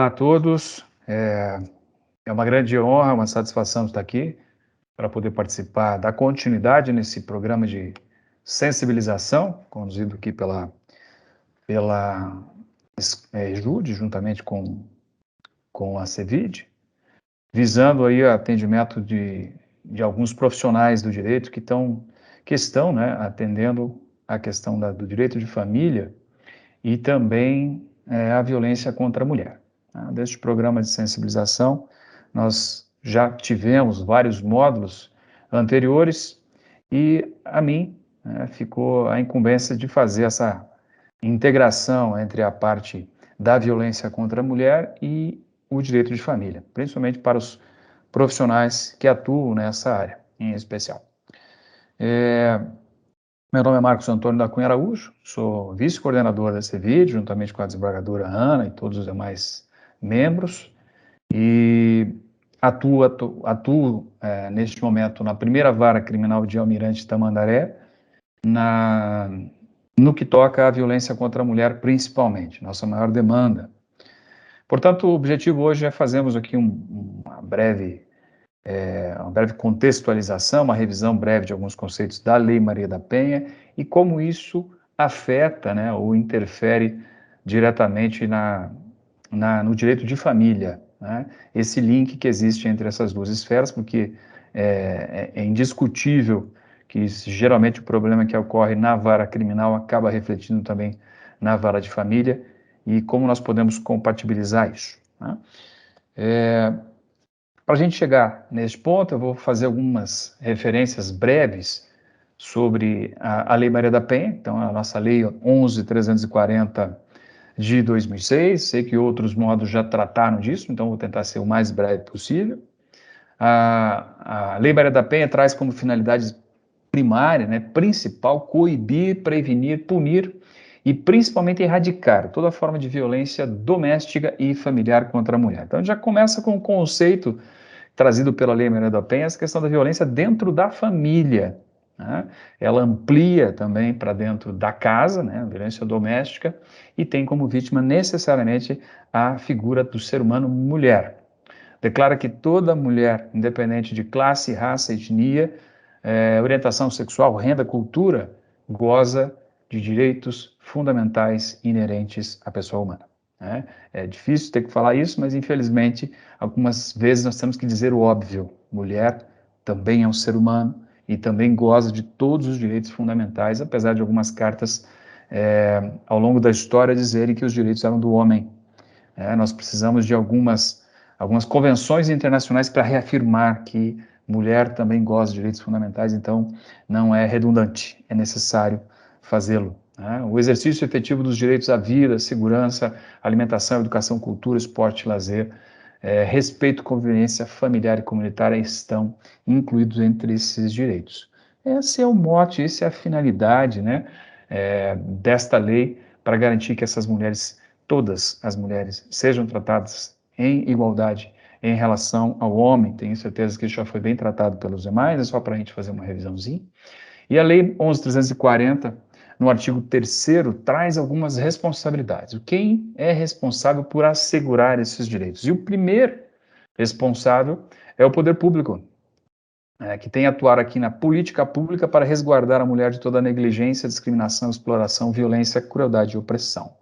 a todos. É uma grande honra, uma satisfação estar aqui para poder participar da continuidade nesse programa de sensibilização, conduzido aqui pela Jude, juntamente com a CEVID, visando aí o atendimento de alguns profissionais do direito que estão, né, atendendo a questão do direito de família e também a violência contra a mulher. Deste programa de sensibilização, nós já tivemos vários módulos anteriores e a mim ficou a incumbência de fazer essa integração entre a parte da violência contra a mulher e o direito de família, principalmente para os profissionais que atuam nessa área em especial. Meu nome é Marcos Antônio da Cunha Araújo, sou vice-coordenador da CEVID, juntamente com a desembargadora Ana e todos os demais membros, e atuo neste momento na primeira vara criminal de Almirante Tamandaré, no que toca à violência contra a mulher principalmente, nossa maior demanda. Portanto, o objetivo hoje é fazermos aqui uma breve contextualização, uma revisão breve de alguns conceitos da Lei Maria da Penha e como isso afeta, né, ou interfere diretamente no direito de família, né? Esse link que existe entre essas duas esferas, porque é indiscutível que geralmente o problema que ocorre na vara criminal acaba refletindo também na vara de família e como nós podemos compatibilizar isso, né? Para a gente chegar nesse ponto, eu vou fazer algumas referências breves sobre a Lei Maria da Penha, então a nossa Lei 11.340 de 2006, sei que outros modos já trataram disso, então vou tentar ser o mais breve possível. A Lei Maria da Penha traz como finalidade primária, né, principal, coibir, prevenir, punir e principalmente erradicar toda forma de violência doméstica e familiar contra a mulher. Então já começa com o conceito trazido pela Lei Maria da Penha, essa questão da violência dentro da família, né? Ela amplia também para dentro da casa, né, a violência doméstica, e tem como vítima necessariamente a figura do ser humano mulher. Declara que toda mulher, independente de classe, raça, etnia, orientação sexual, renda, cultura, goza de direitos fundamentais inerentes à pessoa humana. É difícil ter que falar isso, mas infelizmente algumas vezes nós temos que dizer o óbvio: mulher também é um ser humano e também goza de todos os direitos fundamentais, apesar de algumas cartas ao longo da história dizerem que os direitos eram do homem. Nós precisamos de algumas convenções internacionais para reafirmar que mulher também goza de direitos fundamentais, então não é redundante, é necessário fazê-lo. O exercício efetivo dos direitos à vida, segurança, alimentação, educação, cultura, esporte, lazer, respeito, convivência familiar e comunitária estão incluídos entre esses direitos. Esse é o mote, essa é a finalidade, né, desta lei para garantir que essas mulheres, todas as mulheres, sejam tratadas em igualdade em relação ao homem. Tenho certeza que isso já foi bem tratado pelos demais, é só para a gente fazer uma revisãozinha. E a Lei 11.340, no artigo 3º, traz algumas responsabilidades. Quem é responsável por assegurar esses direitos? E o primeiro responsável é o poder público, que tem a atuar aqui na política pública para resguardar a mulher de toda negligência, discriminação, exploração, violência, crueldade e opressão.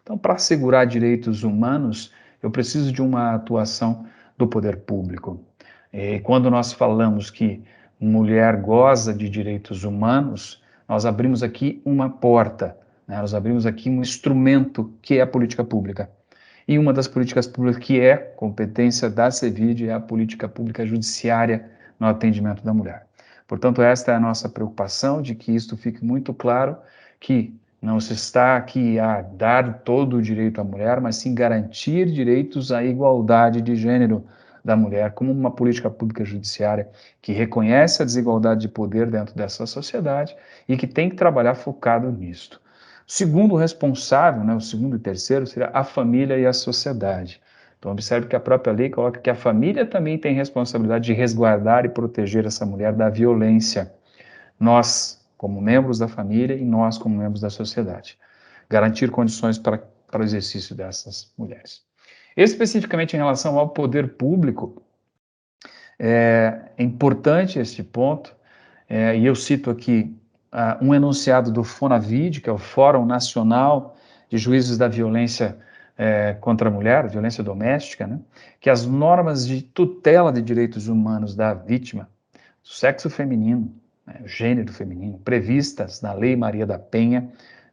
Então, para assegurar direitos humanos, eu preciso de uma atuação do poder público. E quando nós falamos que mulher goza de direitos humanos, nós abrimos aqui uma porta, né? Nós abrimos aqui um instrumento que é a política pública. E uma das políticas públicas que é competência da CEVID é a política pública judiciária no atendimento da mulher. Portanto, esta é a nossa preocupação, de que isto fique muito claro, que não se está aqui a dar todo o direito à mulher, mas sim garantir direitos à igualdade de gênero da mulher, como uma política pública judiciária que reconhece a desigualdade de poder dentro dessa sociedade e que tem que trabalhar focado nisto. O segundo responsável, né, o segundo e terceiro, seria a família e a sociedade. Então, observe que a própria lei coloca que a família também tem responsabilidade de resguardar e proteger essa mulher da violência. Nós, como membros da família, e nós, como membros da sociedade. Garantir condições para o exercício dessas mulheres. Especificamente em relação ao poder público, é importante este ponto, e eu cito aqui um enunciado do FONAVID, que é o Fórum Nacional de Juízes da Violência contra a Mulher, violência doméstica, né, que as normas de tutela de direitos humanos da vítima, do sexo feminino, né, gênero feminino, previstas na Lei Maria da Penha,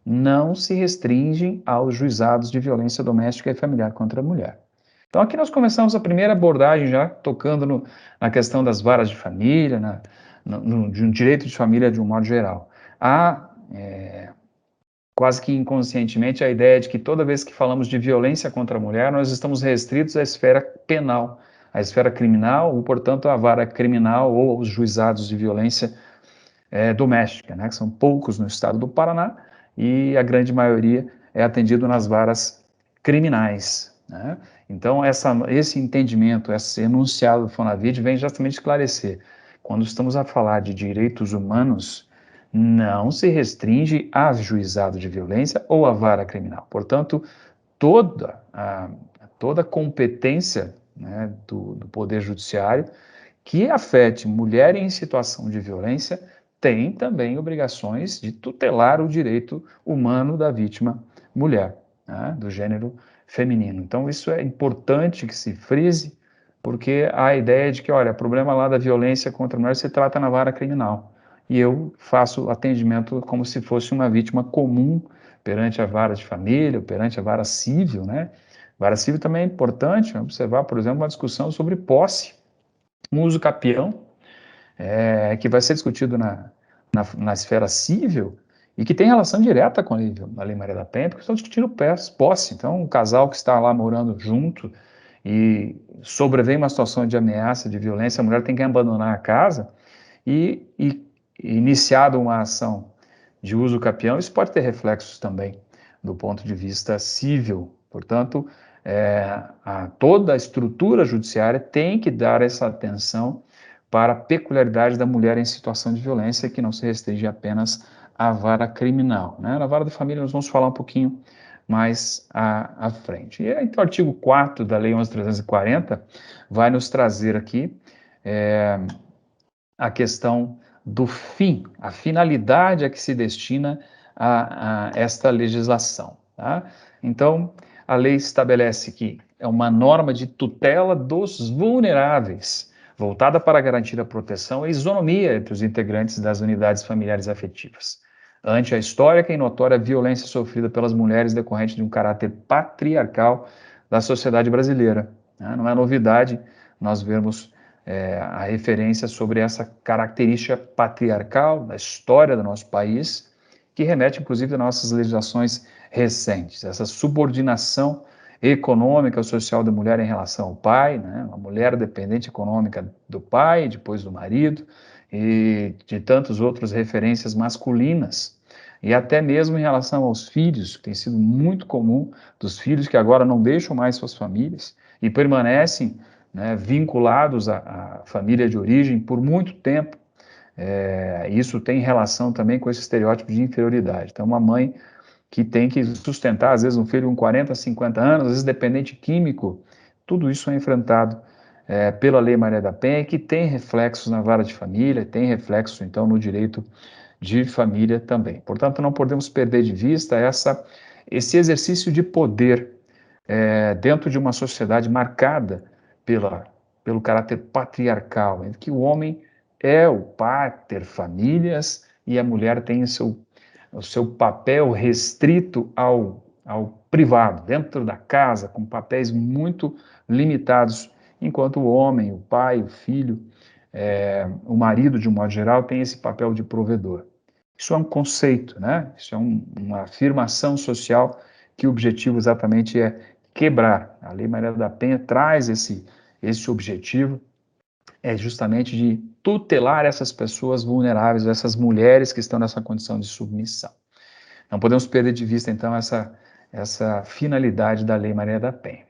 não se restringem aos juizados de violência doméstica e familiar contra a mulher. Então, aqui nós começamos a primeira abordagem já tocando na questão das varas de família, de um direito de família de um modo geral. Há, quase que inconscientemente, a ideia de que toda vez que falamos de violência contra a mulher, nós estamos restritos à esfera penal, à esfera criminal, ou, portanto, à vara criminal ou aos juizados de violência doméstica, né, que são poucos no estado do Paraná, e a grande maioria é atendido nas varas criminais, né? Então, esse entendimento, esse enunciado do FONAVID vem justamente esclarecer. Quando estamos a falar de direitos humanos, não se restringe a juizado de violência ou a vara criminal. Portanto, toda competência, né, do Poder Judiciário que afete mulher em situação de violência tem também obrigações de tutelar o direito humano da vítima mulher, né, do gênero feminino. Então, isso é importante que se frise, porque há a ideia de que, olha, o problema lá da violência contra a mulher se trata na vara criminal. E eu faço atendimento como se fosse uma vítima comum perante a vara de família, perante a vara civil, né? Vara civil também é importante observar, por exemplo, uma discussão sobre posse, um uso capião, que vai ser discutido na esfera civil e que tem relação direta com a Lei Maria da Penha, porque estão discutindo posse. Então, um casal que está lá morando junto e sobrevém uma situação de ameaça, de violência, a mulher tem que abandonar a casa e iniciado uma ação de uso capião, isso pode ter reflexos também do ponto de vista civil. Portanto, toda a estrutura judiciária tem que dar essa atenção para a peculiaridade da mulher em situação de violência, que não se restringe apenas à vara criminal, né? Na vara da família nós vamos falar um pouquinho mais à frente. E então, o artigo 4º da Lei 11.340 vai nos trazer aqui a questão do fim, a finalidade a que se destina a esta legislação, tá? Então, a lei estabelece que é uma norma de tutela dos vulneráveis, voltada para garantir a proteção e isonomia entre os integrantes das unidades familiares afetivas, ante a histórica e notória violência sofrida pelas mulheres decorrente de um caráter patriarcal da sociedade brasileira, né? Não é novidade nós vermos a referência sobre essa característica patriarcal da história do nosso país, que remete inclusive às nossas legislações recentes, essa subordinação econômica, social da mulher em relação ao pai, né? Uma mulher dependente econômica do pai, depois do marido, e de tantas outras referências masculinas, e até mesmo em relação aos filhos, que tem sido muito comum, dos filhos que agora não deixam mais suas famílias e permanecem, né, vinculados à família de origem por muito tempo. Isso tem relação também com esse estereótipo de inferioridade. Então, uma mãe que tem que sustentar, às vezes, um filho com 40, 50 anos, às vezes dependente químico, tudo isso é enfrentado pela Lei Maria da Penha, que tem reflexos na vara de família, tem reflexos, então, no direito de família também. Portanto, não podemos perder de vista esse exercício de poder dentro de uma sociedade marcada pelo caráter patriarcal, em que o homem é o pater famílias e a mulher tem o seu papel restrito ao privado, dentro da casa, com papéis muito limitados, enquanto o homem, o pai, o filho, o marido, de um modo geral, tem esse papel de provedor. Isso é um conceito, né? Isso é uma afirmação social que o objetivo exatamente é quebrar. A Lei Maria da Penha traz esse objetivo, justamente de tutelar essas pessoas vulneráveis, essas mulheres que estão nessa condição de submissão. Não podemos perder de vista, então, essa finalidade da Lei Maria da Penha.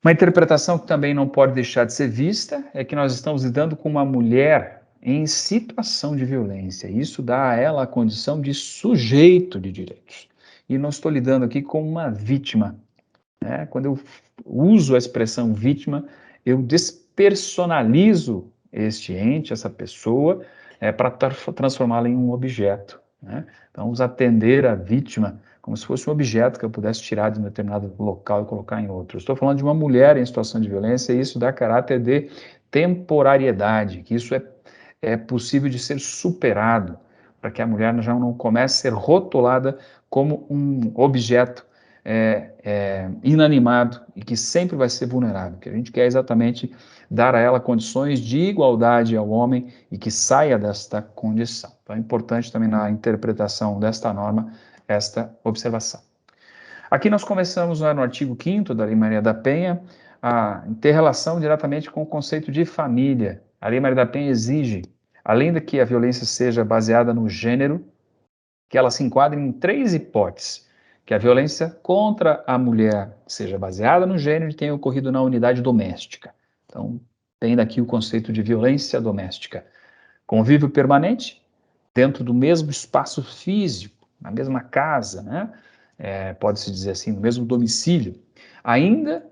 Uma interpretação que também não pode deixar de ser vista é que nós estamos lidando com uma mulher em situação de violência. Isso dá a ela a condição de sujeito de direitos. E não estou lidando aqui com uma vítima. né? Quando eu uso a expressão vítima, eu despersonalizo este ente, essa pessoa, para transformá-la em um objeto, né? Então, vamos atender a vítima como se fosse um objeto que eu pudesse tirar de um determinado local e colocar em outro. Eu estou falando de uma mulher em situação de violência e isso dá caráter de temporariedade, que isso é possível de ser superado, para que a mulher já não comece a ser rotulada como um objeto inanimado e que sempre vai ser vulnerável. O que a gente quer é exatamente dar a ela condições de igualdade ao homem e que saia desta condição. Então é importante também na interpretação desta norma esta observação. Aqui nós começamos no artigo 5º da Lei Maria da Penha a ter relação diretamente com o conceito de família. A Lei Maria da Penha exige, além de que a violência seja baseada no gênero, que ela se enquadre em 3 hipóteses: que a violência contra a mulher seja baseada no gênero e tenha ocorrido na unidade doméstica. Então, tem daqui o conceito de violência doméstica. Convívio permanente, dentro do mesmo espaço físico, na mesma casa, né? Pode-se dizer assim, no mesmo domicílio, ainda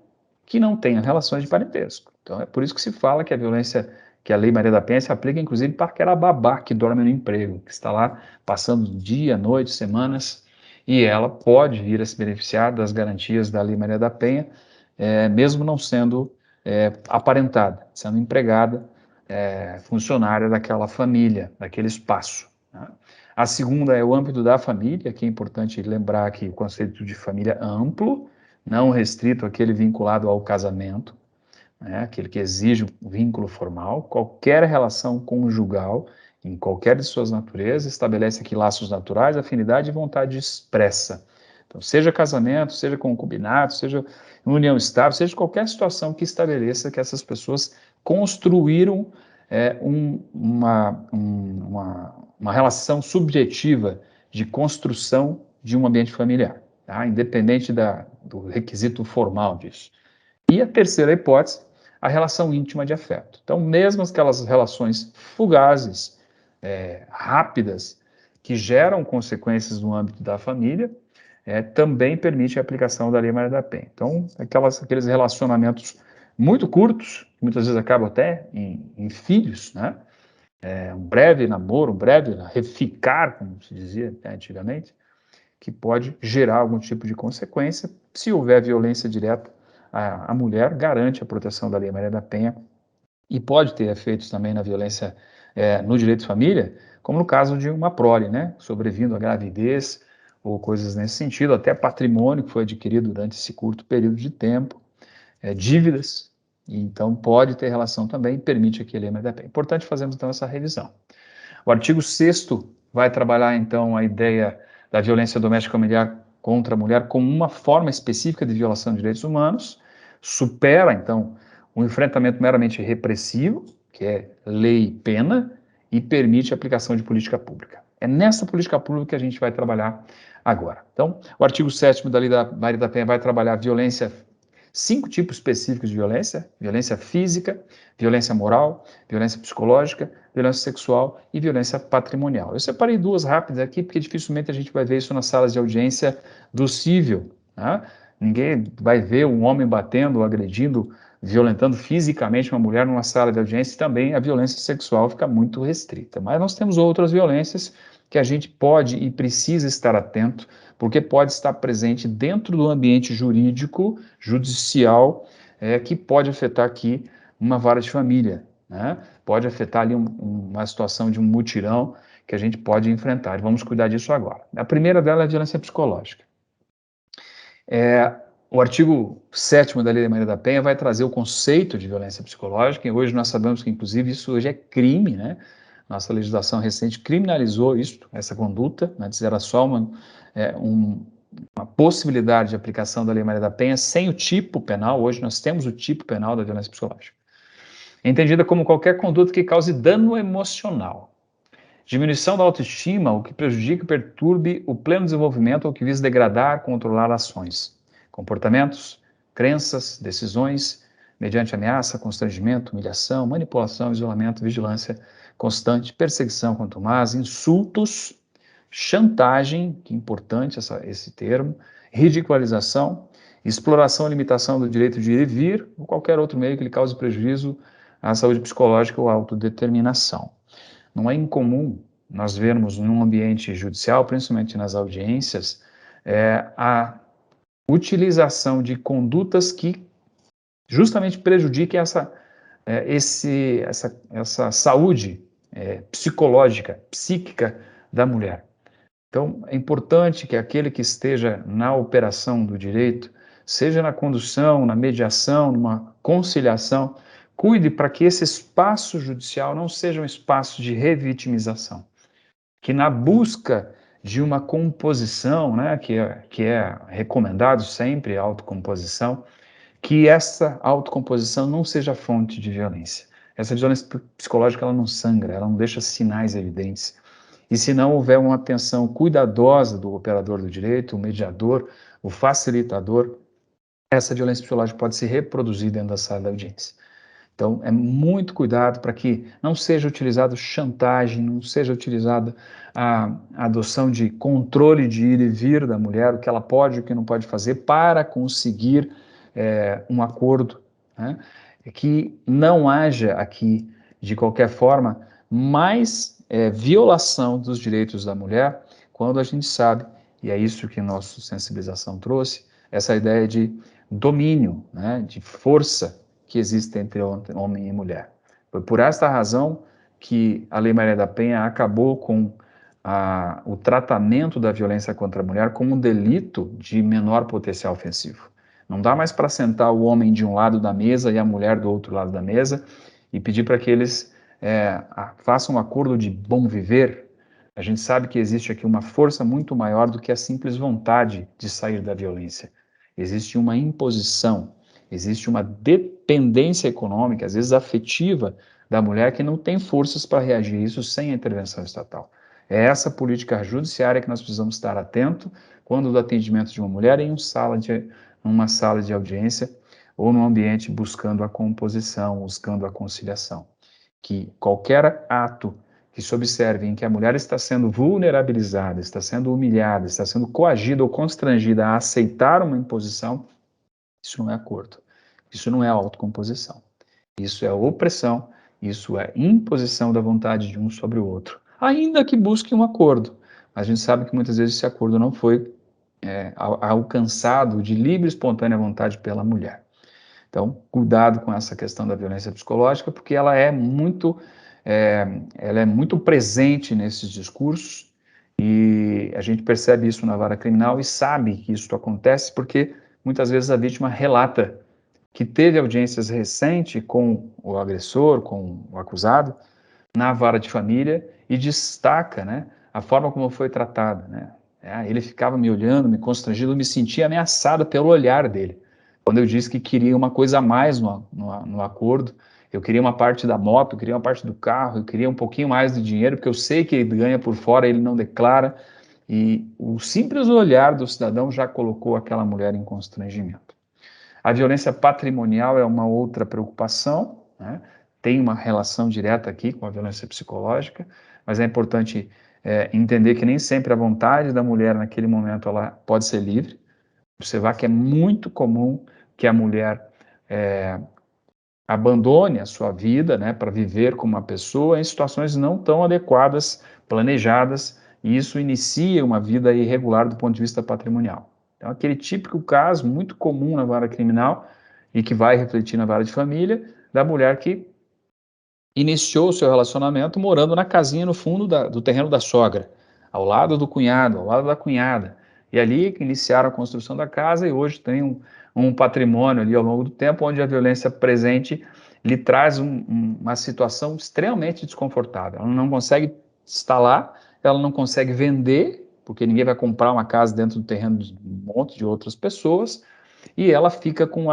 que não tenha relações de parentesco. Então, é por isso que se fala que a violência, que a Lei Maria da Penha se aplica, inclusive, para aquela babá que dorme no emprego, que está lá passando dia, noite, semanas, e ela pode vir a se beneficiar das garantias da Lei Maria da Penha, mesmo não sendo aparentada, sendo empregada, funcionária daquela família, daquele espaço, né? A segunda é o âmbito da família, que é importante lembrar que o conceito de família é amplo, não restrito àquele vinculado ao casamento, né, aquele que exige um vínculo formal. Qualquer relação conjugal, em qualquer de suas naturezas, estabelece aqui laços naturais, afinidade e vontade expressa. Então, seja casamento, seja concubinato, seja união estável, seja qualquer situação que estabeleça que essas pessoas construíram uma relação subjetiva de construção de um ambiente familiar, tá? Independente do requisito formal disso. E a terceira hipótese, a relação íntima de afeto. Então, mesmo aquelas relações fugazes, rápidas, que geram consequências no âmbito da família, também permite a aplicação da Lei Maria da Penha. Então, aqueles relacionamentos muito curtos, que muitas vezes acabam até em filhos, né? Um breve namoro, um breve reficar, como se dizia antigamente, que pode gerar algum tipo de consequência. Se houver violência direta, a mulher garante a proteção da Lei Maria da Penha e pode ter efeitos também na violência no direito de família, como no caso de uma prole, né? Sobrevindo à gravidez ou coisas nesse sentido, até patrimônio que foi adquirido durante esse curto período de tempo, dívidas, e então pode ter relação também, permite aqui a Lei Maria da Penha. Importante fazermos então essa revisão. O artigo 6º vai trabalhar então a ideia da violência doméstica familiar contra a mulher como uma forma específica de violação de direitos humanos, supera então o enfrentamento meramente repressivo, que é lei e pena, e permite a aplicação de política pública. É nessa política pública que a gente vai trabalhar agora. Então, o artigo 7º da Lei da Maria da Penha vai trabalhar violência, 5 tipos específicos de violência: violência física, violência moral, violência psicológica, violência sexual e violência patrimonial. Eu separei 2 rápidas aqui, porque dificilmente a gente vai ver isso nas salas de audiência do cível, né? Ninguém vai ver um homem batendo, agredindo, violentando fisicamente uma mulher numa sala de audiência, e também a violência sexual fica muito restrita. Mas nós temos outras violências que a gente pode e precisa estar atento, porque pode estar presente dentro do ambiente jurídico, judicial, que pode afetar aqui uma vara de família, né? Pode afetar ali uma situação de um mutirão que a gente pode enfrentar. E vamos cuidar disso agora. A primeira dela é a violência psicológica. O artigo 7º da Lei Maria da Penha vai trazer o conceito de violência psicológica, e hoje nós sabemos que, inclusive, isso hoje é crime, né? Nossa legislação recente criminalizou isso, essa conduta. Antes era só uma possibilidade de aplicação da Lei Maria da Penha sem o tipo penal. Hoje nós temos o tipo penal da violência psicológica. É entendida como qualquer conduta que cause dano emocional, diminuição da autoestima, ou que prejudique e perturbe o pleno desenvolvimento, ou que vise degradar, controlar ações, comportamentos, crenças, decisões, mediante ameaça, constrangimento, humilhação, manipulação, isolamento, vigilância constante, perseguição contumaz, insultos, chantagem, que é importante esse termo, ridicularização exploração ou limitação do direito de ir e vir, ou qualquer outro meio que lhe cause prejuízo à saúde psicológica ou à autodeterminação. Não é incomum nós vermos num ambiente judicial, principalmente nas audiências, a utilização de condutas que justamente prejudiquem essa saúde psicológica, psíquica da mulher. Então, é importante que aquele que esteja na operação do direito, seja na condução, na mediação, numa conciliação, cuide para que esse espaço judicial não seja um espaço de revitimização, que na busca de uma composição, né, que é recomendado sempre a autocomposição, que essa autocomposição não seja fonte de violência. Essa violência psicológica ela não sangra, ela não deixa sinais evidentes. E se não houver uma atenção cuidadosa do operador do direito, o mediador, o facilitador, essa violência psicológica pode se reproduzir dentro da sala da audiência. Então, é muito cuidado para que não seja utilizado chantagem, não seja utilizada a adoção de controle de ir e vir da mulher, o que ela pode e o que não pode fazer para conseguir um acordo, né? Que não haja aqui, de qualquer forma, mais violação dos direitos da mulher, quando a gente sabe, e é isso que nossa sensibilização trouxe, essa ideia de domínio, né, de força que existe entre homem e mulher. Foi por esta razão que a Lei Maria da Penha acabou com o tratamento da violência contra a mulher como um delito de menor potencial ofensivo. Não dá mais para sentar o homem de um lado da mesa e a mulher do outro lado da mesa e pedir para que eles façam um acordo de bom viver. A gente sabe que existe aqui uma força muito maior do que a simples vontade de sair da violência. Existe uma imposição, existe uma dependência econômica, às vezes afetiva, da mulher que não tem forças para reagir a isso sem a intervenção estatal. É essa política judiciária que nós precisamos estar atento quando do atendimento de uma mulher em uma sala de audiência ou num ambiente buscando a composição, buscando a conciliação. Que qualquer ato que se observe em que a mulher está sendo vulnerabilizada, está sendo humilhada, está sendo coagida ou constrangida a aceitar uma imposição, isso não é acordo, isso não é autocomposição, isso é opressão, isso é imposição da vontade de um sobre o outro, ainda que busque um acordo, mas a gente sabe que muitas vezes esse acordo não foi alcançado de livre e espontânea vontade pela mulher. Então, cuidado com essa questão da violência psicológica, porque ela é muito presente nesses discursos e a gente percebe isso na vara criminal e sabe que isso acontece porque muitas vezes a vítima relata que teve audiências recentes com o agressor, com o acusado, na vara de família e destaca, né, a forma como foi tratada, né? Ele ficava me olhando, me constrangido, eu me sentia ameaçado pelo olhar dele. Quando eu disse que queria uma coisa a mais no acordo, eu queria uma parte da moto, eu queria uma parte do carro, eu queria um pouquinho mais de dinheiro, porque eu sei que ele ganha por fora, ele não declara, e o simples olhar do cidadão já colocou aquela mulher em constrangimento. A violência patrimonial é uma outra preocupação, né? Tem uma relação direta aqui com a violência psicológica, mas é importante entender que nem sempre a vontade da mulher naquele momento ela pode ser livre. Observar que é muito comum que a mulher abandone a sua vida, né, para viver com uma pessoa em situações não tão adequadas, planejadas, e isso inicia uma vida irregular do ponto de vista patrimonial. Então, aquele típico caso muito comum na vara criminal e que vai refletir na vara de família, da mulher que iniciou o seu relacionamento morando na casinha no fundo do terreno da sogra, ao lado do cunhado, ao lado da cunhada. E ali que iniciaram a construção da casa e hoje tem um patrimônio ali ao longo do tempo onde a violência presente lhe traz uma situação extremamente desconfortável. Ela não consegue estar lá, ela não consegue vender, porque ninguém vai comprar uma casa dentro do terreno de um monte de outras pessoas, e ela fica com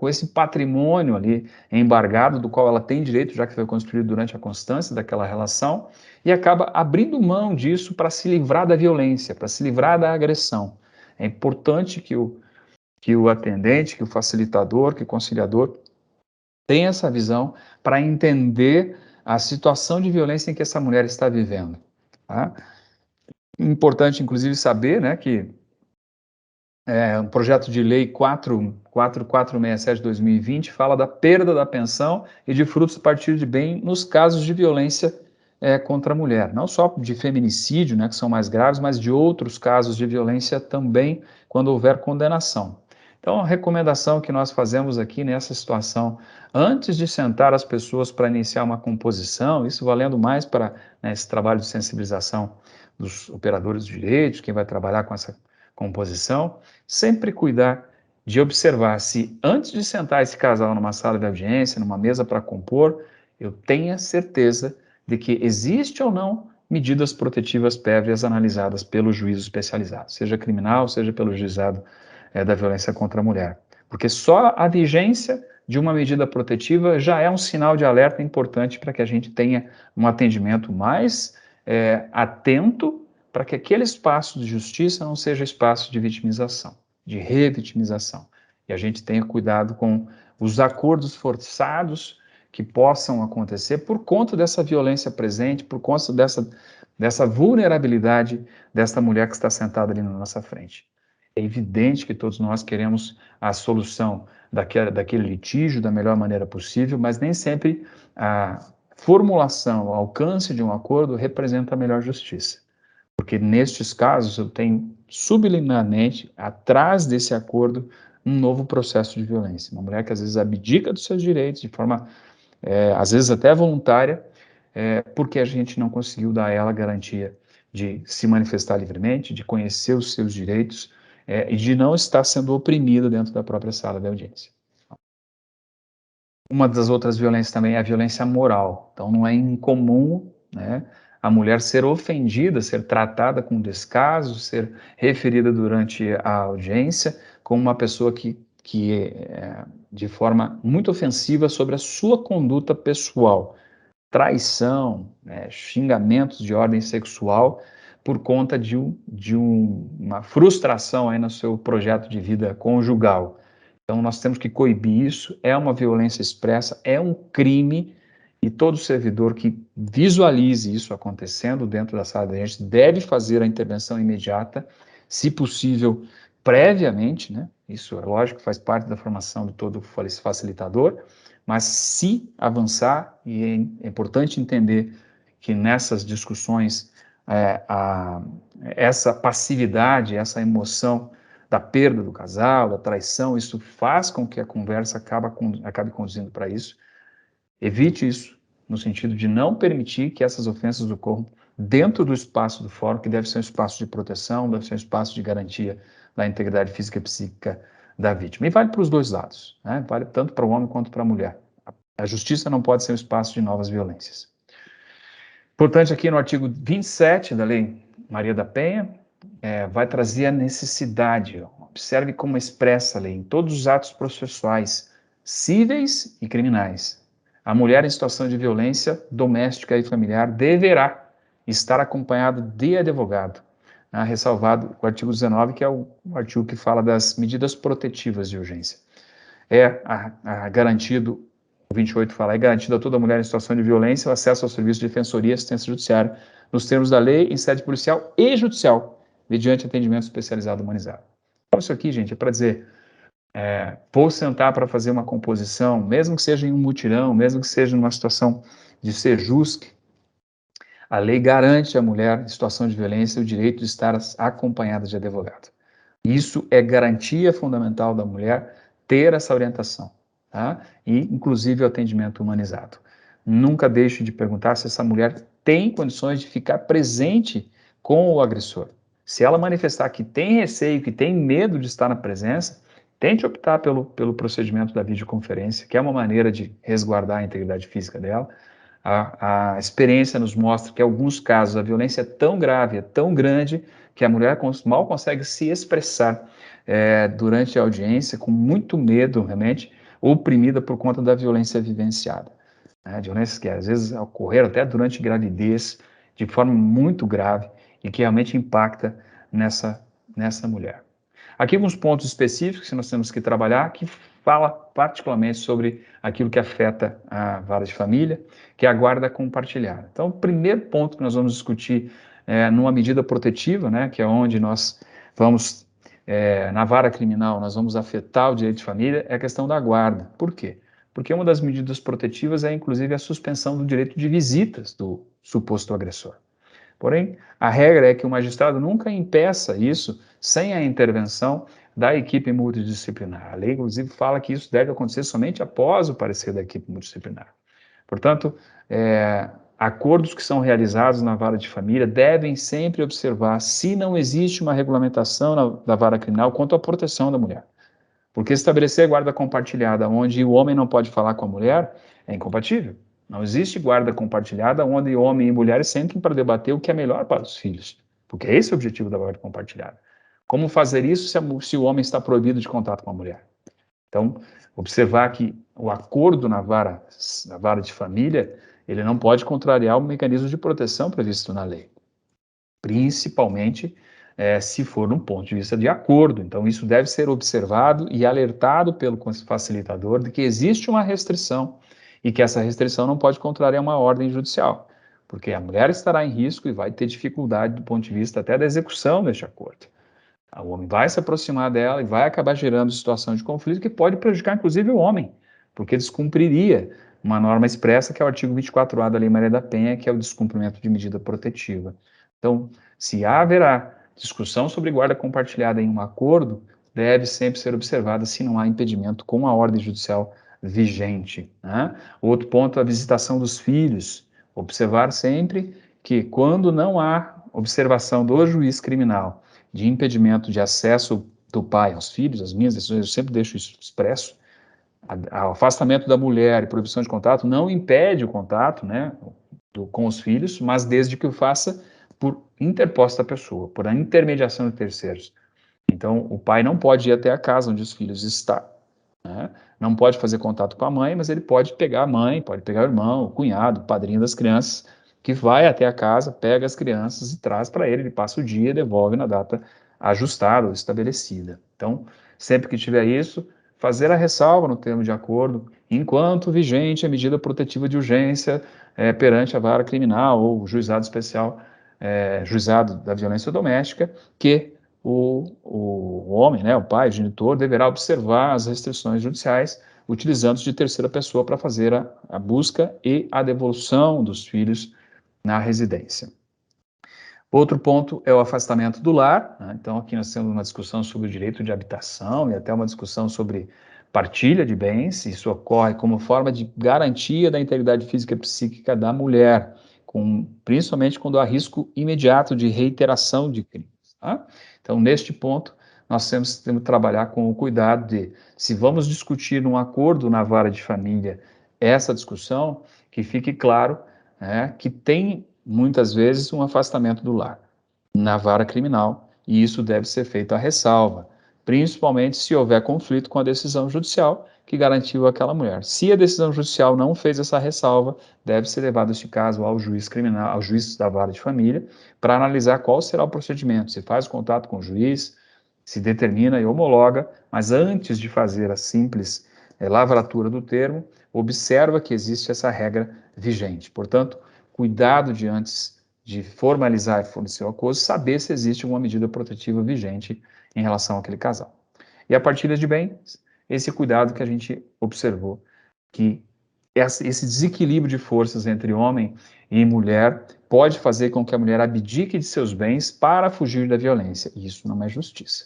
esse patrimônio ali embargado, do qual ela tem direito, já que foi construído durante a constância daquela relação, e acaba abrindo mão disso para se livrar da violência, para se livrar da agressão. É importante que o atendente, que o facilitador, que o conciliador tenha essa visão para entender a situação de violência em que essa mulher está vivendo. Tá? Importante, inclusive, saber, né, que um projeto de lei 4467 de 2020 fala da perda da pensão e de frutos a partir de bem nos casos de violência contra a mulher, não só de feminicídio, né, que são mais graves, mas de outros casos de violência também, quando houver condenação. Então, a recomendação que nós fazemos aqui nessa situação, antes de sentar as pessoas para iniciar uma composição, isso valendo mais para, né, esse trabalho de sensibilização dos operadores de direitos, quem vai trabalhar com essa composição, sempre cuidar de observar se, antes de sentar esse casal numa sala de audiência, numa mesa para compor, eu tenha certeza de que existe ou não medidas protetivas prévias analisadas pelo juízo especializado, seja criminal, seja pelo juizado da violência contra a mulher. Porque só a vigência de uma medida protetiva já é um sinal de alerta importante para que a gente tenha um atendimento mais atento para que aquele espaço de justiça não seja espaço de vitimização, de revitimização. E a gente tenha cuidado com os acordos forçados que possam acontecer por conta dessa violência presente, por conta dessa vulnerabilidade desta mulher que está sentada ali na nossa frente. É evidente que todos nós queremos a solução daquele litígio da melhor maneira possível, mas nem sempre a formulação, o alcance de um acordo representa a melhor justiça. Porque nestes casos eu tenho subliminarmente, atrás desse acordo, um novo processo de violência. Uma mulher que às vezes abdica dos seus direitos de forma, às vezes até voluntária, porque a gente não conseguiu dar a ela a garantia de se manifestar livremente, de conhecer os seus direitos e de não estar sendo oprimida dentro da própria sala de audiência. Uma das outras violências também é a violência moral. Então não é incomum, né, a mulher ser ofendida, ser tratada com descaso, ser referida durante a audiência como uma pessoa que é de forma muito ofensiva sobre a sua conduta pessoal. Traição, né, xingamentos de ordem sexual por conta de uma frustração aí no seu projeto de vida conjugal. Então, nós temos que coibir isso, é uma violência expressa, é um crime, e todo servidor que visualize isso acontecendo dentro da sala de audiência deve fazer a intervenção imediata, se possível, previamente, né? Isso é lógico, faz parte da formação de todo facilitador, mas se avançar, e é importante entender que nessas discussões, essa passividade, essa emoção da perda do casal, da traição, isso faz com que a conversa acabe conduzindo para isso. Evite isso, no sentido de não permitir que essas ofensas ocorram dentro do espaço do fórum, que deve ser um espaço de proteção, deve ser um espaço de garantia da integridade física e psíquica da vítima. E vale para os dois lados, né? Vale tanto para o homem quanto para a mulher. A justiça não pode ser um espaço de novas violências. Importante aqui no artigo 27 da Lei Maria da Penha, vai trazer a necessidade. Observe como expressa a lei em todos os atos processuais, cíveis e criminais. A mulher em situação de violência doméstica e familiar deverá estar acompanhada de advogado, né, ressalvado o artigo 19, que é o artigo que fala das medidas protetivas de urgência. Garantido, o 28 fala, é garantido a toda mulher em situação de violência o acesso ao serviço de defensoria e assistência judiciária, nos termos da lei, em sede policial e judicial, mediante atendimento especializado humanizado. Então, isso aqui, gente, é para dizer, vou sentar para fazer uma composição, mesmo que seja em um mutirão, mesmo que seja numa situação de sejusque, a lei garante à mulher em situação de violência o direito de estar acompanhada de advogado. Isso é garantia fundamental da mulher ter essa orientação, tá? E, inclusive, o atendimento humanizado. Nunca deixe de perguntar se essa mulher tem condições de ficar presente com o agressor. Se ela manifestar que tem receio, que tem medo de estar na presença, tente optar pelo procedimento da videoconferência, que é uma maneira de resguardar a integridade física dela. A experiência nos mostra que, em alguns casos, a violência é tão grave, é tão grande, que a mulher mal consegue se expressar durante a audiência, com muito medo, realmente, oprimida por conta da violência vivenciada. Violências que, às vezes, ocorreram até durante gravidez, de forma muito grave, e que realmente impacta nessa mulher. Aqui alguns pontos específicos que nós temos que trabalhar, que fala particularmente sobre aquilo que afeta a vara de família, que é a guarda compartilhada. Então, o primeiro ponto que nós vamos discutir numa medida protetiva, né, que é onde nós vamos na vara criminal nós vamos afetar o direito de família é a questão da guarda. Por quê? Porque uma das medidas protetivas é, inclusive, a suspensão do direito de visitas do suposto agressor. Porém, a regra é que o magistrado nunca impeça isso sem a intervenção da equipe multidisciplinar. A lei, inclusive, fala que isso deve acontecer somente após o parecer da equipe multidisciplinar. Portanto, acordos que são realizados na vara de família devem sempre observar se não existe uma regulamentação da vara criminal quanto à proteção da mulher. Porque estabelecer guarda compartilhada onde o homem não pode falar com a mulher é incompatível. Não existe guarda compartilhada onde homem e mulher sentem para debater o que é melhor para os filhos, porque esse é o objetivo da guarda compartilhada. Como fazer isso se o homem está proibido de contato com a mulher? Então, observar que o acordo na vara de família, ele não pode contrariar o mecanismo de proteção previsto na lei, principalmente se for num ponto de vista de acordo. Então, isso deve ser observado e alertado pelo facilitador de que existe uma restrição e que essa restrição não pode contrariar uma ordem judicial, porque a mulher estará em risco e vai ter dificuldade do ponto de vista até da execução deste acordo. O homem vai se aproximar dela e vai acabar gerando situação de conflito que pode prejudicar, inclusive, o homem, porque descumpriria uma norma expressa, que é o artigo 24A da Lei Maria da Penha, que é o descumprimento de medida protetiva. Então, se haverá discussão sobre guarda compartilhada em um acordo, deve sempre ser observada se não há impedimento com a ordem judicial vigente. Né? Outro ponto, a visitação dos filhos. Observar sempre que, quando não há observação do juiz criminal de impedimento de acesso do pai aos filhos, as minhas decisões, eu sempre deixo isso expresso, o afastamento da mulher e proibição de contato não impede o contato, né, com os filhos, mas desde que o faça por interposta pessoa, por a intermediação de terceiros. Então, o pai não pode ir até a casa onde os filhos estão, né? Não pode fazer contato com a mãe, mas ele pode pegar a mãe, pode pegar o irmão, o cunhado, o padrinho das crianças, que vai até a casa, pega as crianças e traz para ele passa o dia e devolve na data ajustada ou estabelecida. Então, sempre que tiver isso, fazer a ressalva no termo de acordo, enquanto vigente a medida protetiva de urgência perante a vara criminal ou o juizado especial, juizado da violência doméstica, que o homem, né, o pai, o genitor, deverá observar as restrições judiciais, utilizando-se de terceira pessoa para fazer a busca e a devolução dos filhos na residência. Outro ponto é o afastamento do lar, né? Então, aqui nós temos uma discussão sobre o direito de habitação e até uma discussão sobre partilha de bens. Isso ocorre como forma de garantia da integridade física e psíquica da mulher, principalmente quando há risco imediato de reiteração de crimes. Tá? Então, neste ponto, nós temos que trabalhar com o cuidado de, se vamos discutir num acordo na vara de família essa discussão, que fique claro que tem muitas vezes um afastamento do lar na vara criminal, e isso deve ser feito à ressalva, principalmente se houver conflito com a decisão judicial que garantiu aquela mulher. Se a decisão judicial não fez essa ressalva, deve ser levado este caso ao juiz criminal, ao juiz da vara de família, para analisar qual será o procedimento, se faz contato com o juiz, se determina e homologa, mas antes de fazer a simples lavratura do termo, observa que existe essa regra vigente. Portanto, cuidado de antes de formalizar e fornecer o acordo, saber se existe uma medida protetiva vigente em relação àquele casal. E a partilha de bens, esse cuidado que a gente observou, que esse desequilíbrio de forças entre homem e mulher pode fazer com que a mulher abdique de seus bens para fugir da violência. E isso não é justiça.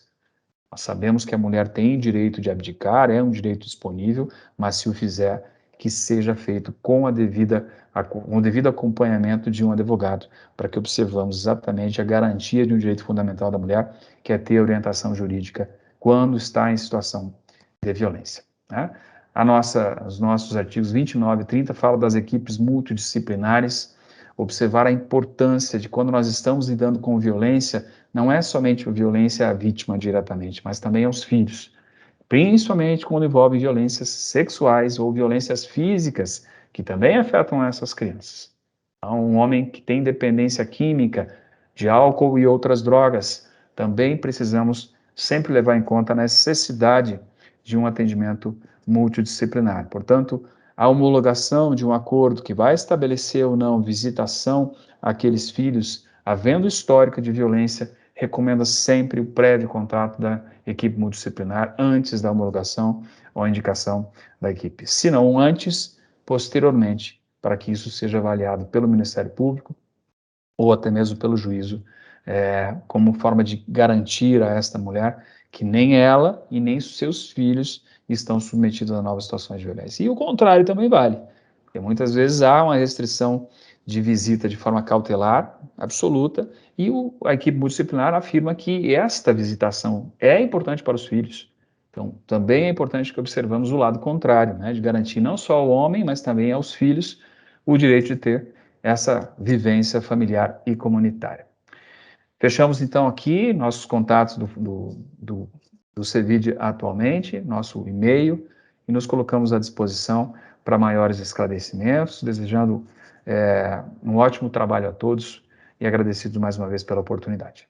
Nós sabemos que a mulher tem direito de abdicar, é um direito disponível, mas se o fizer, que seja feito com o devido acompanhamento de um advogado, para que observamos exatamente a garantia de um direito fundamental da mulher, que é ter orientação jurídica quando está em situação de violência. Né? Os nossos artigos 29 e 30 falam das equipes multidisciplinares, observar a importância de quando nós estamos lidando com violência, não é somente a violência à vítima diretamente, mas também aos filhos, principalmente quando envolve violências sexuais ou violências físicas, que também afetam essas crianças. Então, um homem que tem dependência química de álcool e outras drogas, também precisamos sempre levar em conta a necessidade de um atendimento multidisciplinar. Portanto, a homologação de um acordo que vai estabelecer ou não visitação àqueles filhos, havendo histórico de violência, recomenda sempre o prévio contato da equipe multidisciplinar antes da homologação ou indicação da equipe. Se não antes, posteriormente, para que isso seja avaliado pelo Ministério Público ou até mesmo pelo juízo, como forma de garantir a esta mulher que nem ela e nem seus filhos estão submetidos a novas situações de violência. E o contrário também vale, porque muitas vezes há uma restrição de visita de forma cautelar, absoluta, e a equipe multidisciplinar afirma que esta visitação é importante para os filhos. Então, também é importante que observamos o lado contrário, né, de garantir não só ao homem, mas também aos filhos o direito de ter essa vivência familiar e comunitária. Fechamos então aqui nossos contatos do CEVID atualmente, nosso e-mail, e nos colocamos à disposição para maiores esclarecimentos, desejando um ótimo trabalho a todos e agradecidos mais uma vez pela oportunidade.